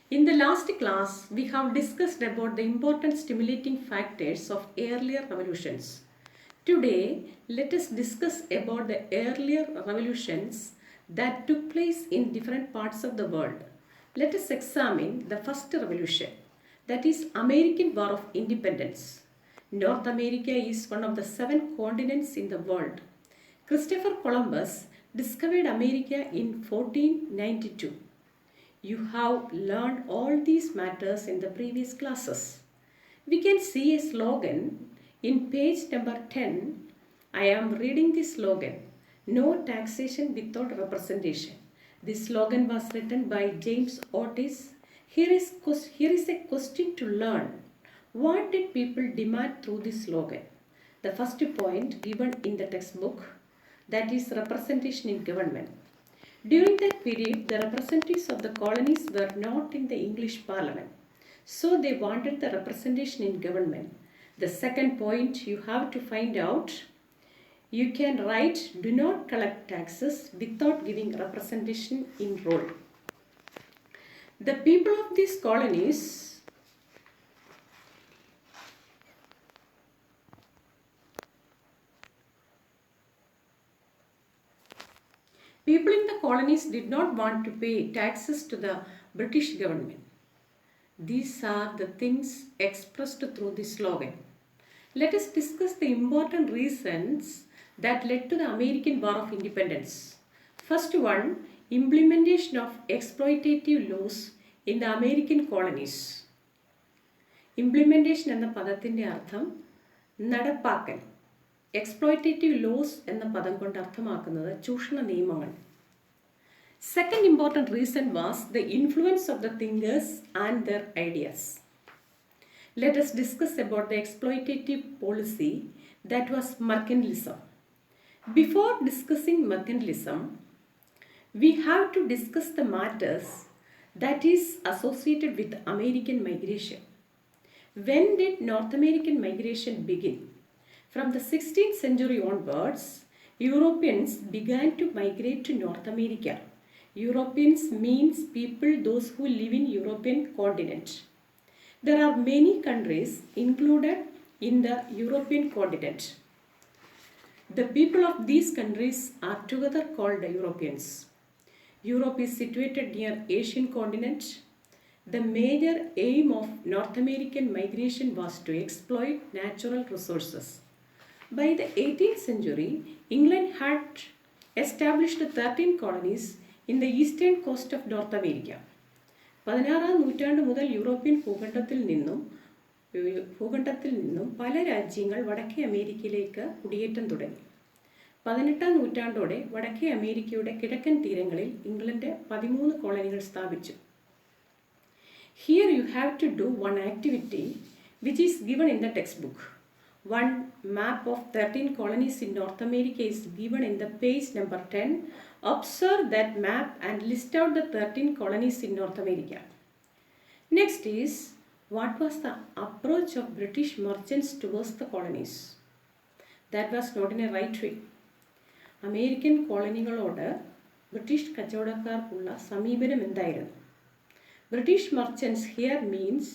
In the last class, we have discussed about the important stimulating factors of earlier revolutions. Today, let us discuss about the earlier revolutions that took place in different parts of the world. Let us examine the first revolution, that is American War of Independence. North America is one of the 7 continents in the world. Christopher Columbus discovered America in 1492. You have learned all these matters in the previous classes. We can see a slogan in page number 10. I am reading the slogan, No taxation without representation. This slogan was written by James Otis. Here is a question to learn. What did people demand through this slogan? The first point given in the textbook, that is representation in government. During that period, the representatives of the colonies were not in the English Parliament, so they wanted the representation in government. The second point you have to find out, you can write, do not collect taxes without giving representation in roll. The people of these colonies People in the colonies did not want to pay taxes to the British government. These are the things expressed through this slogan. Let us discuss the important reasons that led to the American War of Independence. First one, implementation of exploitative laws in the American colonies. Implementation എന്ന പദത്തിൻ്റെ അർത്ഥം നടപ്പാക്കൽ. Exploitative loss എന്ന പദം കൊണ്ട് അർത്ഥമാക്കുന്നത് ചൂഷണ നിയമങ്ങൾ. Second important reason was the influence of the thinkers and their ideas. Let us discuss about the exploitative policy, that was mercantilism. Before discussing mercantilism, we have to discuss the matters that is associated with American migration. When did North American migration begin? From the 16th century onwards, Europeans began to migrate to North America. Europeans means people those who live in European continent. There are many countries included in the European continent. The people of these countries are together called the Europeans. Europe is situated near Asian continent. The major aim of North American migration was to exploit natural resources. By the 18th century, England had established 13 colonies in the eastern coast of North America. 16ാം നൂറ്റാണ്ട് മുതൽ European ഭൂഖണ്ഡത്തിൽ നിന്നും പല രാജ്യങ്ങൾ വടക്കേ അമേരിക്കയിലേക്ക് കുടിയേറ്റം തുടങ്ങി. 18ാം നൂറ്റാണ്ടോടെ വടക്കേ അമേരിക്കയുടെ കിഴക്കൻ തീരങ്ങളിൽ ഇംഗ്ലണ്ട് 13 കോളനികൾ സ്ഥാപിച്ചു. Here you have to do one activity which is given in the textbook. One map of 13 colonies in North America is given in the page number 10. Observe that map and list out the 13 colonies in North America. Next is, what was the approach of British merchants towards the colonies? That was not in a right way. American കോളനികളോട് British കച്ചവടക്കാർക്കുള്ള സമീപനം എന്തായിരുന്നു? British merchants here means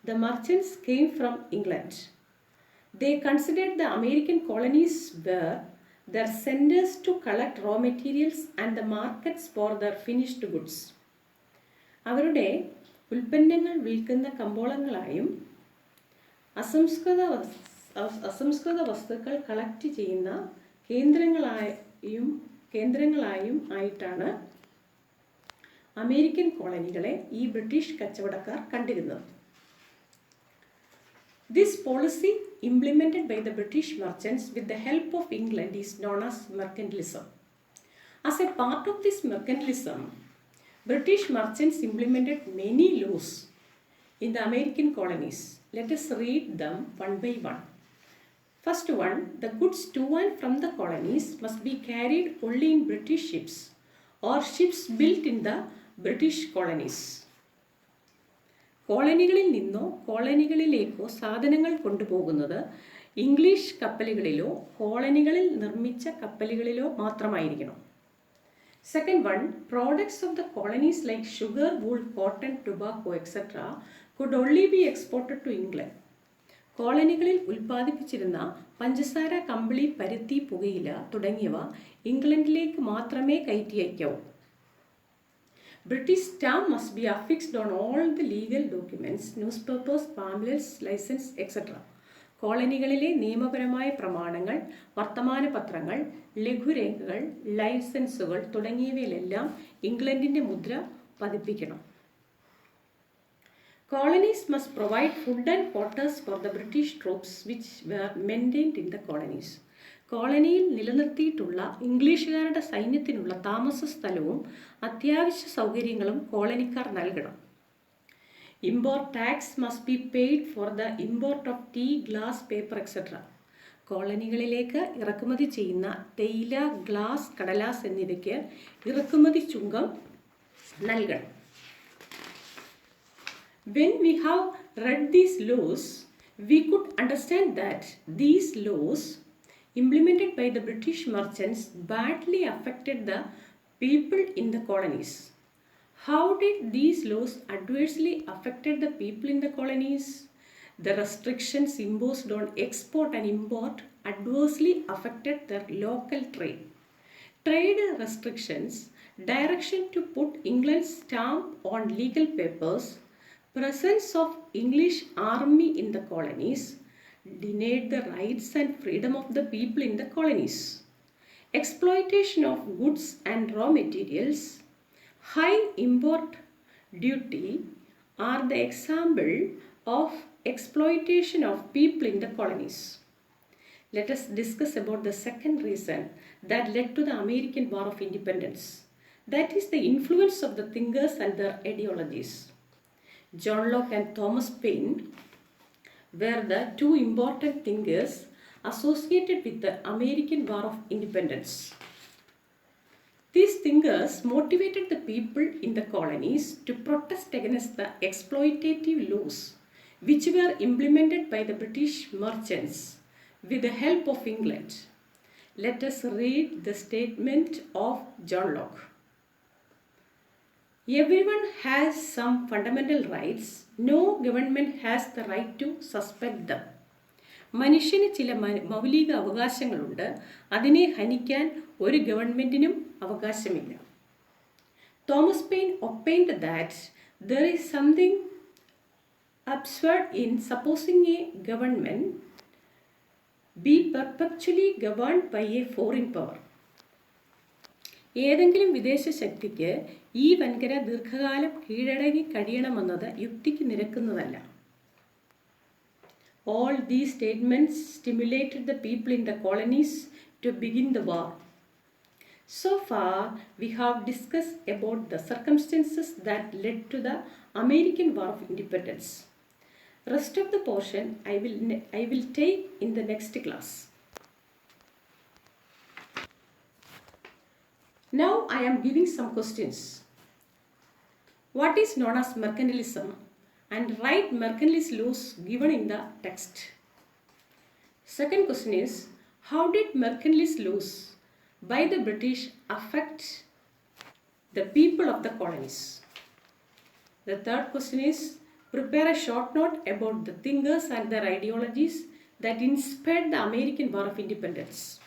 the merchants came from England. They considered the American colonies were their centers to collect raw materials and the markets for their finished goods. അവരുടെ ഉൽപ്പന്നങ്ങൾ വിൽക്കുന്ന കമ്പോളങ്ങളായും അസംസ്കൃത വസ്തുക്കൾ collect ചെയ്യുന്ന കേന്ദ്രങ്ങളായും ആയിട്ടാണ് അമേരിക്കൻ കോളനികളെ ഈ ബ്രിട്ടീഷ് കച്ചവടക്കാർ കണ്ടിരുന്നത്. This policy implemented by the British merchants with the help of England is known as mercantilism. As a part of this mercantilism, British merchants implemented many laws in the American colonies. Let us read them one by one. First one, the goods to and from the colonies must be carried only in British ships or ships built in the British colonies. കോളനികളിൽ നിന്നോ കോളനികളിലേക്കോ സാധനങ്ങൾ കൊണ്ടുപോകുന്നത് English കപ്പലുകളിലോ കോളനികളിൽ നിർമ്മിച്ച കപ്പലുകളിലോ മാത്രമായിരിക്കണം. Second one, products of the colonies like sugar, wool, cotton, tobacco, etc. could only be exported to England. കോളനികളിൽ ഉൽപ്പാദിപ്പിച്ചിരുന്ന പഞ്ചസാര, കമ്പിളി, പരുത്തി, പുകയില തുടങ്ങിയവ ഇംഗ്ലണ്ടിലേക്ക് മാത്രമേ കയറ്റി അയക്കാവൂ. British stamp must be affixed on all the legal documents, newspapers, pamphlets, license, etc. കോളനികളിലെ നിയമപരമായ പ്രമാണങ്ങൾ, വർത്തമാനപത്രങ്ങൾ, ലഘുരേഖകൾ, ലൈസൻസുകൾ തുടങ്ങിയവയിലെല്ലാം ഇംഗ്ലണ്ടിൻ്റെ മുദ്ര പതിപ്പിക്കണം. Colonies must provide food and quarters for the British troops which were maintained in the colonies. കോളനിയിൽ നിലനിർത്തിയിട്ടുള്ള ഇംഗ്ലീഷുകാരുടെ സൈന്യത്തിനുള്ള താമസ സ്ഥലവും അത്യാവശ്യ സൗകര്യങ്ങളും കോളനിക്കാർ നൽകണം. Import tax must be paid for the import of tea, glass, paper, etc. കോളനികളിലേക്ക് ഇറക്കുമതി ചെയ്യുന്ന തേയില, ഗ്ലാസ്, കടലാസ് എന്നിവയ്ക്ക് ഇറക്കുമതി ചുങ്കം നൽകണം. When we have read these laws, we could understand that these laws implemented by the British merchants badly affected the people in the colonies. How did these laws adversely affected the people in the colonies? The restrictions imposed on export and import adversely affected their local trade. Trade restrictions, direction to put England's stamp on legal papers, presence of English army in the colonies denied the rights and freedom of the people in the colonies. Exploitation of goods and raw materials, high import duty are the example of exploitation of people in the colonies. Let us discuss about the second reason that led to the American War of Independence. That is the influence of the thinkers and their ideologies. John Locke and Thomas Paine were the two important thinkers associated with the American War of Independence. These thinkers motivated the people in the colonies to protest against the exploitative laws which were implemented by the British merchants with the help of England. Let us read the statement of John Locke. Everyone has some fundamental rights. No government has the right to suspect them. മനുഷ്യന് ചില മൗലിക അവകാശങ്ങളുണ്ട്. അതിനെ ഹനിക്കാൻ ഒരു ഗവൺമെൻറ്റിനും അവകാശമില്ല. Thomas pain opined that there is something absurd in supposing a government be perpetually governed by a foreign power. ഏതെങ്കിലും വിദേശ ശക്തിക്ക് ഈ വൻകര ദീർഘകാലം കീഴടങ്ങി കഴിയണമെന്നത് യുക്തിക്ക് നിരക്കുന്നതല്ല. All these statements stimulated the people in the colonies to begin the war. So far, we have discussed about the circumstances that led to the American War of Independence. Rest of the portion I will take in the next class. Now I am giving some questions. What is known as mercantilism? And write mercantilist laws given in the text. Second question is, how did mercantilist laws by the British affect the people of the colonies? The third question is, prepare a short note about the thinkers and their ideologies that inspired the American War of Independence.